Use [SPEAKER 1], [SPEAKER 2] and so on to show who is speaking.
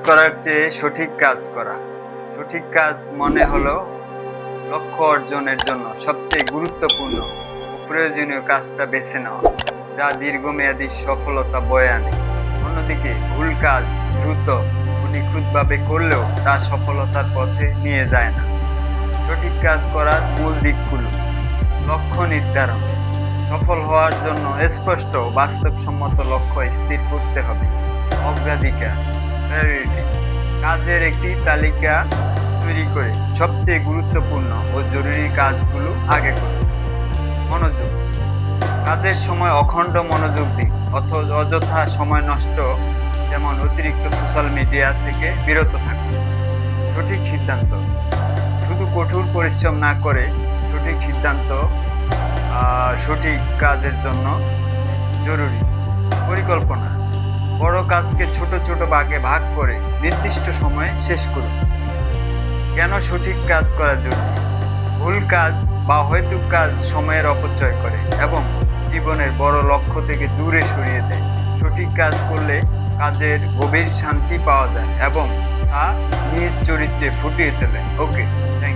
[SPEAKER 1] করার চেয়ে সঠিক কাজ করা। সঠিক কাজ মনে হলো লক্ষ্য অর্জনের জন্য সবচেয়ে গুরুত্বপূর্ণ ও প্রয়োজনীয় কাজটা বেছে নেওয়া, যা দীর্ঘমেয়াদী সফলতা বয়ে আনে। অন্যদিকে ভুল কাজ দ্রুত ও নিখুঁতভাবে করলেও তা সফলতার পথে নিয়ে যায় না। সঠিক কাজ করার মূল দিকগুলো: লক্ষ্য নির্ধারণ: সফল হওয়ার জন্য স্পষ্ট ও বাস্তবসম্মত লক্ষ্য স্থির করতে হবে। অগ্রাধিকার প্রায়োরিটি: কাজের একটি তালিকা তৈরি করে সবচেয়ে গুরুত্বপূর্ণ ও জরুরি কাজগুলো আগে করুন। মনোযোগ: কাজের সময় অখণ্ড মনোযোগ দিন, অযথা সময় নষ্ট যেমন অতিরিক্ত সোশ্যাল মিডিয়া থেকে বিরত থাকুন। সঠিক সিদ্ধান্ত: শুধু কঠোর পরিশ্রম না করে সঠিক সিদ্ধান্ত সঠিক কাজের জন্য জরুরি। পরিকল্পনা: বড় কাজকে ছোট ছোট ভাগে ভাগ করে নির্দিষ্ট সময়ে শেষ করুন। কেন সঠিক কাজ করা জরুরি? ভুল কাজ বা অহেতুক কাজ সময়ের অপচয় করে এবং জীবনের বড় লক্ষ্য থেকে দূরে সরিয়ে দেয়। সঠিক কাজ করলে কাজের গভীর শান্তি পাওয়া যায় এবং তা নিজ চরিত্রে ফুটিয়ে তোলে। ওকে, থ্যাংক ইউ।